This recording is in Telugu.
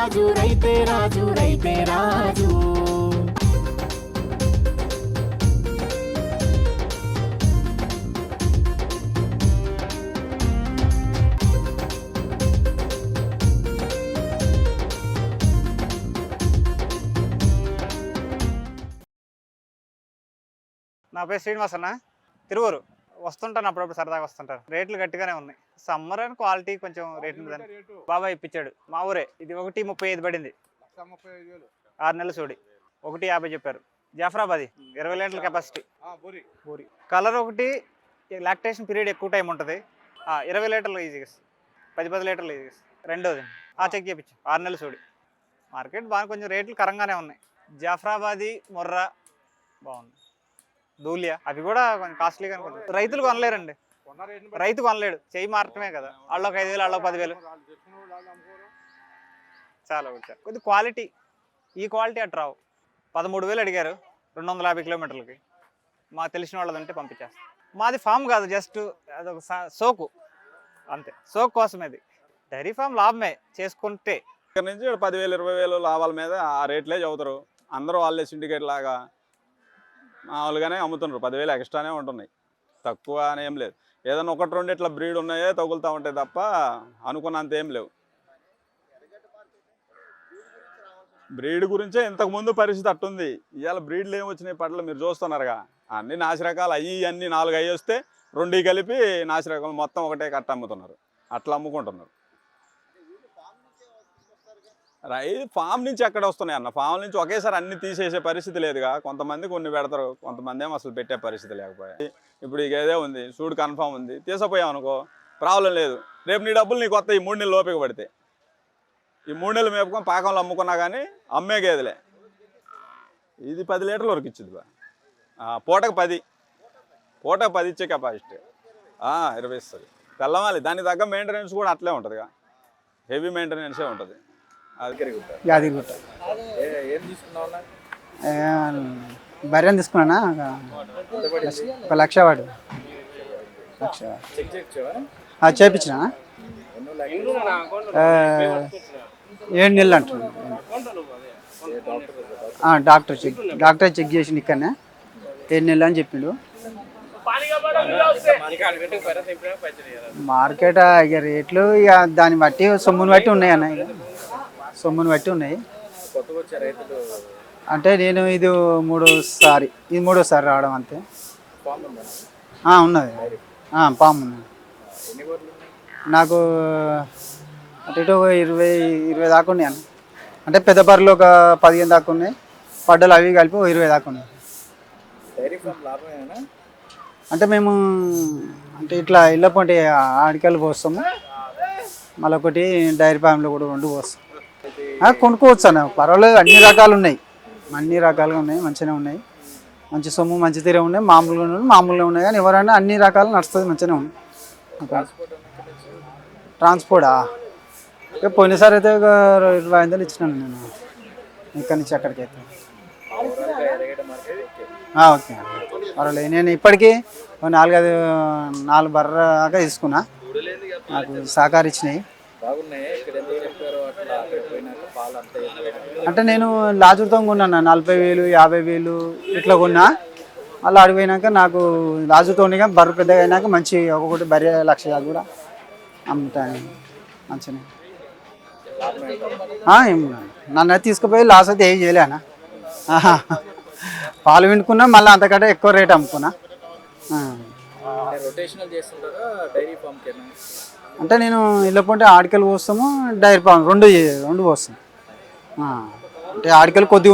రాజు రైతే రాజు రైతే రాజు. నా పేరు శ్రీనివాస్ అన్న, తిరువూరు. వస్తుంటాను అప్పుడప్పుడు, సరదాగా వస్తుంటాను. రేట్లు గట్టిగానే ఉన్నాయి. సమ్మర్ అని క్వాలిటీ కొంచెం రేట్ ఉందని బాబాయ్ ఇప్పించాడు. మా ఊరే. ఇది 1,35 పడింది. 6 నెలలు చూడి 1,50 చెప్పారు. జాఫరాబాది 20 లీటర్ల కెపాసిటీ. బూరి కలర్ ఒకటి. లాక్టేషన్ పీరియడ్ ఎక్కువ టైం ఉంటుంది. 20 లీటర్లు ఈజీగా, 10 లీటర్లు ఈజీగా. రెండోది చెక్ చేయించు. 6 నెలలు చూడి. మార్కెట్ బాగా కొంచెం రేట్లు కరంగానే ఉన్నాయి. జాఫరాబాది, మొర్రా బాగుంది. దూలియా అవి కూడా కొంచెం కాస్ట్లీగా అనుకుంటుంది. రైతులు కొనలేరండి. రైతు కొనలేడు, చెయ్యి మారటమే కదా. వాళ్ళకి 5,000, వాళ్ళకి 10,000. చాలా కొద్ది క్వాలిటీ. ఈ క్వాలిటీ అటు రావు. 13,000 అడిగారు 250 కిలోమీటర్లకి. మాకు తెలిసిన వాళ్ళదంటే పంపించేస్తాం. మాది ఫామ్ కాదు, జస్ట్ అదొక సోకు అంతే. సోకు కోసం ఇది. డైరీ ఫామ్ లాభమే చేసుకుంటే. ఇక్కడ నుంచి 10,000, 20,000 లాభాల మీద ఆ రేట్లే చదువుతారు అందరూ. వాళ్ళే సిండికేట్ లాగా మామూలుగానే అమ్ముతున్నారు. 10,000 ఎక్స్ట్రానే ఉంటున్నాయి, తక్కువ అని ఏం లేదు. ఏదైనా 1-2 ఇట్లా బ్రీడ్ ఉన్నాయే తగులుతూ ఉంటాయి తప్ప అనుకున్నంత ఏం లేవు. బ్రీడ్ గురించే ఇంతకుముందు పరిస్థితి అట్టుంది. ఇవాళ బ్రీడ్లు ఏమి వచ్చినాయి పట్ల మీరు చూస్తున్నారుగా. అన్ని నాసిరకాలు అన్నీ 4 అయ్యి వస్తే 2 కలిపి నాసిరకాలు మొత్తం ఒకటే కట్ట అమ్ముతున్నారు. అట్లా అమ్ముకుంటున్నారు. ఫామ్ నుంచి ఎక్కడ వస్తున్నాయి అన్న? ఫామ్ నుంచి ఒకేసారి అన్ని తీసేసే పరిస్థితి లేదుగా. కొంతమంది కొన్ని పెడతారు, కొంతమంది ఏమో అసలు పెట్టే పరిస్థితి లేకపోయా. ఇప్పుడు ఇక ఏదే ఉంది, సూడ్ కన్ఫామ్ ఉంది, తీసపోయాం అనుకో ప్రాబ్లం లేదు. రేపు నీ డబ్బులు నీకు వస్తాయి. ఈ 3 నెలలు ఓపిక పడితే. ఈ 3 నెలలు మేపుకొని పాకంలో అమ్ముకున్నా కానీ అమ్మే గేదెలే. ఇది 10 లీటర్ల వరకు ఇచ్చింది బా. పూటకు 10 ఇచ్చే కెపాసిటీ. 20 ఇస్తుంది. తెల్లమాలి దానికి తగ్గ మెయింటెనెన్స్ కూడా అట్లే ఉంటుందిగా. హెవీ మెయింటెనెన్సే ఉంటుంది. యాదగిరిగుట్ట. బర్రెని తీసుకున్నా. 1,00,000 వాడు. చేయించిన 7 నెలలు అంటున్నాను. డాక్టర్ చెక్ చేసి ఇక్కడనే 7 నెలలు అని చెప్పిండు. మార్కెట్ ఇక రేట్లు ఇక దాన్ని బట్టి సొమ్ముని బట్టి ఉన్నాయి అన్న. ఇక సొమ్ముని బట్టి ఉన్నాయి. అంటే నేను ఇది మూడోసారి రావడం అంతే. ఉన్నది పాము ఉన్నది. నాకు అటు ఇటు 20 దాకా ఉన్నాయి అన్న. అంటే పెద్ద బర్రెలు ఒక 15 దాకా ఉన్నాయి. పడ్డలు అవి కలిపి 20 దాకా ఉన్నాయి. అంటే మేము అంటే ఇట్లా ఇళ్ళ పొంటి ఆడికలు పోస్తాము. మళ్ళీ ఒకటి డైరీ ఫామ్లో కూడా 2 పోస్తాం. కొనుక్కోవచ్చు అన్న, పర్వాలేదు. అన్ని రకాలుగా ఉన్నాయి, మంచిగానే ఉన్నాయి. మంచి సొమ్ము మంచి తీరే ఉన్నాయి. మామూలుగా ఉన్నాయి కానీ ఎవరైనా అన్ని రకాలు నడుస్తుంది, మంచిగానే ఉంది. ట్రాన్స్పోర్టా ఇక పోయినసారి అయితే ఒక 25,000 ఇచ్చినాను నేను ఇక్కడి నుంచి అక్కడికి అయితే. ఓకే పర్వాలేదు. నేను ఇప్పటికీ 4 బర్ర దాకా తీసుకున్నా. నాకు సహకరించినాయి. అంటే నేను లాజుతో కొన్నాను 40,000, 50,000 ఇట్లా కొన్నా. అలా అడిగిపోయినాక నాకు లాజుతో బర్రె పెద్దగా అయినాక మంచి ఒక్కొక్కటి బర్రె 1,00,000 కూడా అమ్ముతాను మంచిగా. నన్ను తీసుకుపోయి లాస్ అయితే ఏం చేయలేనా. పాలు వింటుకున్నా, మళ్ళీ అంతకంటే ఎక్కువ రేట్ అమ్ముకున్నా. అంటే నేను ఇళ్ళ పొంటే ఆడికలు పోస్తాము, డైరీ ఫామ్ 2 పోస్తాం. అంటే ఆడికలు కొద్దిగా